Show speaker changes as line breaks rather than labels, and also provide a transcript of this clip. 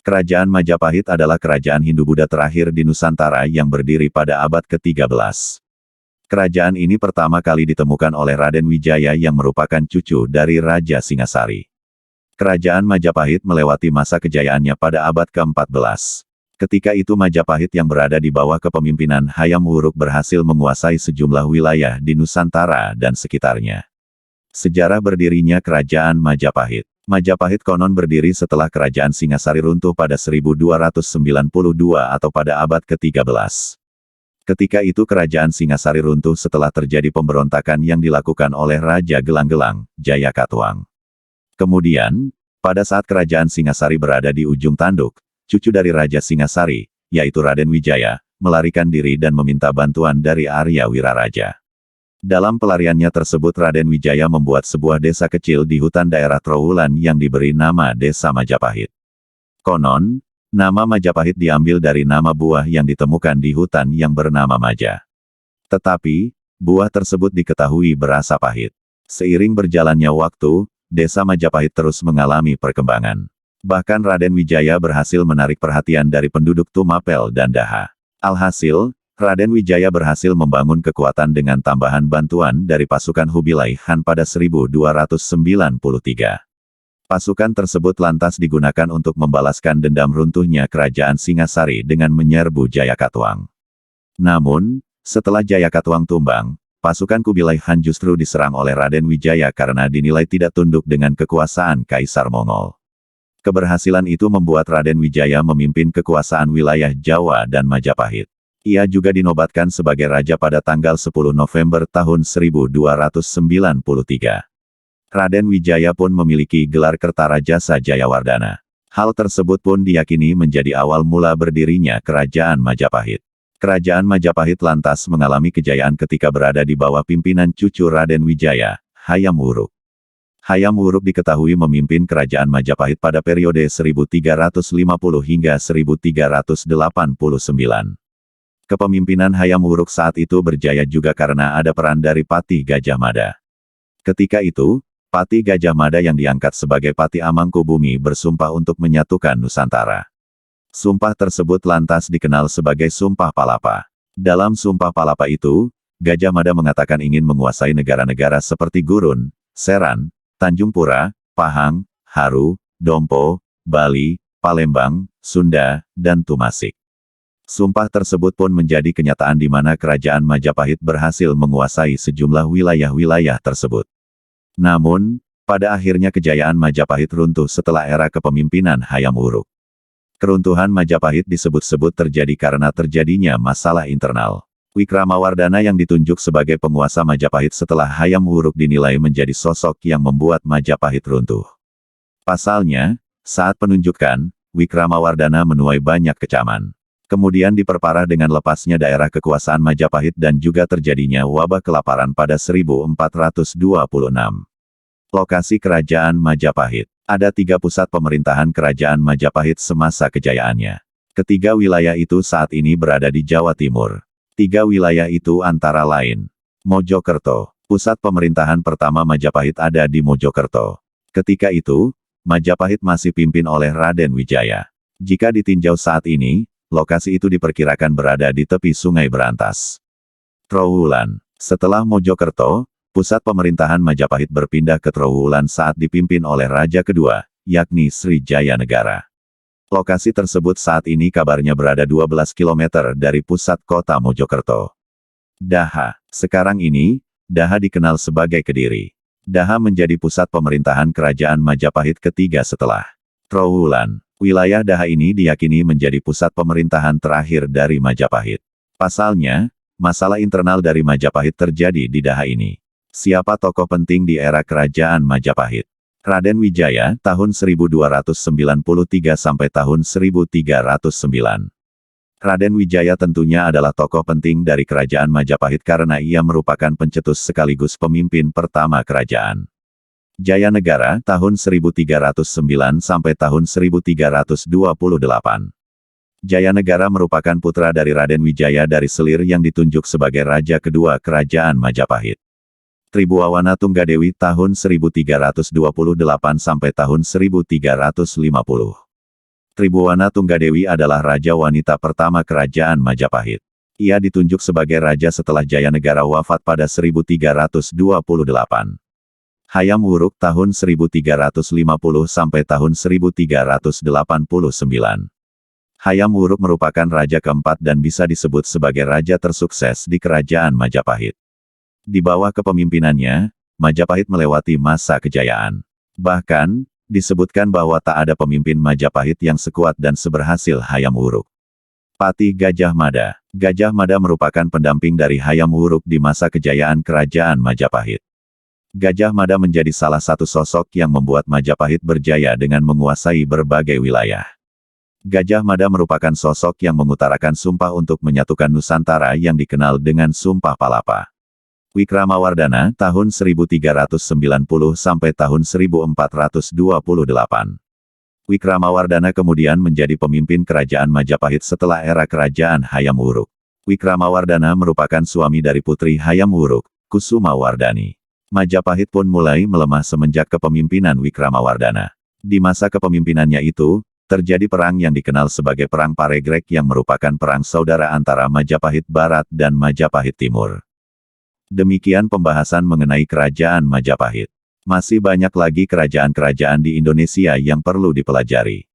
Kerajaan Majapahit adalah kerajaan Hindu-Buddha terakhir di Nusantara yang berdiri pada abad ke-13. Kerajaan ini pertama kali ditemukan oleh Raden Wijaya yang merupakan cucu dari Raja Singasari. Kerajaan Majapahit melewati masa kejayaannya pada abad ke-14. Ketika itu Majapahit yang berada di bawah kepemimpinan Hayam Wuruk berhasil menguasai sejumlah wilayah di Nusantara dan sekitarnya. Sejarah berdirinya Kerajaan Majapahit. Majapahit konon berdiri setelah Kerajaan Singasari runtuh pada 1292 atau pada abad ke-13. Ketika itu Kerajaan Singasari runtuh setelah terjadi pemberontakan yang dilakukan oleh Raja Gelang-Gelang, Jayakatwang. Kemudian, pada saat Kerajaan Singasari berada di ujung tanduk, cucu dari Raja Singasari, yaitu Raden Wijaya, melarikan diri dan meminta bantuan dari Arya Wiraraja. Dalam pelariannya tersebut Raden Wijaya membuat sebuah desa kecil di hutan daerah Trowulan yang diberi nama Desa Majapahit. Konon, nama Majapahit diambil dari nama buah yang ditemukan di hutan yang bernama Maja. Tetapi, buah tersebut diketahui berasa pahit. Seiring berjalannya waktu, Desa Majapahit terus mengalami perkembangan. Bahkan Raden Wijaya berhasil menarik perhatian dari penduduk Tumapel dan Daha. Alhasil, Raden Wijaya berhasil membangun kekuatan dengan tambahan bantuan dari pasukan Hubilai Han pada 1293. Pasukan tersebut lantas digunakan untuk membalaskan dendam runtuhnya Kerajaan Singasari dengan menyerbu Jayakatwang. Namun, setelah Jayakatwang tumbang, pasukan Kubilai Han justru diserang oleh Raden Wijaya karena dinilai tidak tunduk dengan kekuasaan Kaisar Mongol. Keberhasilan itu membuat Raden Wijaya memimpin kekuasaan wilayah Jawa dan Majapahit. Ia juga dinobatkan sebagai raja pada tanggal 10 November tahun 1293. Raden Wijaya pun memiliki gelar Kertarajasa Jayawardana. Hal tersebut pun diyakini menjadi awal mula berdirinya Kerajaan Majapahit. Kerajaan Majapahit lantas mengalami kejayaan ketika berada di bawah pimpinan cucu Raden Wijaya, Hayam Wuruk. Hayam Wuruk diketahui memimpin Kerajaan Majapahit pada periode 1350 hingga 1389. Kepemimpinan Hayam Wuruk saat itu berjaya juga karena ada peran dari Patih Gajah Mada. Ketika itu, Patih Gajah Mada yang diangkat sebagai Patih Amangkubumi bersumpah untuk menyatukan Nusantara. Sumpah tersebut lantas dikenal sebagai Sumpah Palapa. Dalam Sumpah Palapa itu, Gajah Mada mengatakan ingin menguasai negara-negara seperti Gurun, Seran, Tanjung Pura, Pahang, Haru, Dompo, Bali, Palembang, Sunda, dan Tumasik. Sumpah tersebut pun menjadi kenyataan di mana Kerajaan Majapahit berhasil menguasai sejumlah wilayah-wilayah tersebut. Namun, pada akhirnya kejayaan Majapahit runtuh setelah era kepemimpinan Hayam Wuruk. Keruntuhan Majapahit disebut-sebut terjadi karena terjadinya masalah internal. Wikramawardhana yang ditunjuk sebagai penguasa Majapahit setelah Hayam Wuruk dinilai menjadi sosok yang membuat Majapahit runtuh. Pasalnya, saat penunjukan, Wikramawardhana menuai banyak kecaman. Kemudian diperparah dengan lepasnya daerah kekuasaan Majapahit dan juga terjadinya wabah kelaparan pada 1426. Lokasi Kerajaan Majapahit. Ada 3 pusat pemerintahan Kerajaan Majapahit semasa kejayaannya. Ketiga wilayah itu saat ini berada di Jawa Timur. 3 wilayah itu antara lain: Mojokerto. Pusat pemerintahan pertama Majapahit ada di Mojokerto. Ketika itu, Majapahit masih pimpin oleh Raden Wijaya. Jika ditinjau saat ini, lokasi itu diperkirakan berada di tepi Sungai Berantas. Trowulan. Setelah Mojokerto, pusat pemerintahan Majapahit berpindah ke Trowulan saat dipimpin oleh Raja kedua, yakni Sri Jaya Negara. Lokasi tersebut saat ini kabarnya berada 12 km dari pusat kota Mojokerto. Daha. Sekarang ini, Daha dikenal sebagai Kediri. Daha menjadi pusat pemerintahan Kerajaan Majapahit ketiga setelah Trowulan. Wilayah Daha ini diyakini menjadi pusat pemerintahan terakhir dari Majapahit. Pasalnya, masalah internal dari Majapahit terjadi di Daha ini. Siapa tokoh penting di era Kerajaan Majapahit? Raden Wijaya, tahun 1293 sampai tahun 1309. Raden Wijaya tentunya adalah tokoh penting dari Kerajaan Majapahit karena ia merupakan pencetus sekaligus pemimpin pertama kerajaan. Jaya Negara, tahun 1309 sampai tahun 1328. Jayanegara merupakan putra dari Raden Wijaya dari Selir yang ditunjuk sebagai raja kedua Kerajaan Majapahit. Tribuawana Tunggadewi tahun 1328 sampai tahun 1350. Tribuwana Tunggadewi adalah raja wanita pertama Kerajaan Majapahit. Ia ditunjuk sebagai raja setelah Jayanegara wafat pada 1328. Hayam Wuruk tahun 1350 sampai tahun 1389. Hayam Wuruk merupakan raja keempat dan bisa disebut sebagai raja tersukses di Kerajaan Majapahit. Di bawah kepemimpinannya, Majapahit melewati masa kejayaan. Bahkan, disebutkan bahwa tak ada pemimpin Majapahit yang sekuat dan seberhasil Hayam Wuruk. Patih Gajah Mada. Gajah Mada merupakan pendamping dari Hayam Wuruk di masa kejayaan Kerajaan Majapahit. Gajah Mada menjadi salah satu sosok yang membuat Majapahit berjaya dengan menguasai berbagai wilayah. Gajah Mada merupakan sosok yang mengutarakan sumpah untuk menyatukan Nusantara yang dikenal dengan Sumpah Palapa. Wikramawardhana tahun 1390 sampai tahun 1428. Wikramawardhana kemudian menjadi pemimpin Kerajaan Majapahit setelah era Kerajaan Hayam Wuruk. Wikramawardhana merupakan suami dari putri Hayam Wuruk, Kusumawardhani. Majapahit pun mulai melemah semenjak kepemimpinan Wikramawardhana. Di masa kepemimpinannya itu, terjadi perang yang dikenal sebagai Perang Paregrek yang merupakan perang saudara antara Majapahit Barat dan Majapahit Timur. Demikian pembahasan mengenai Kerajaan Majapahit. Masih banyak lagi kerajaan-kerajaan di Indonesia yang perlu dipelajari.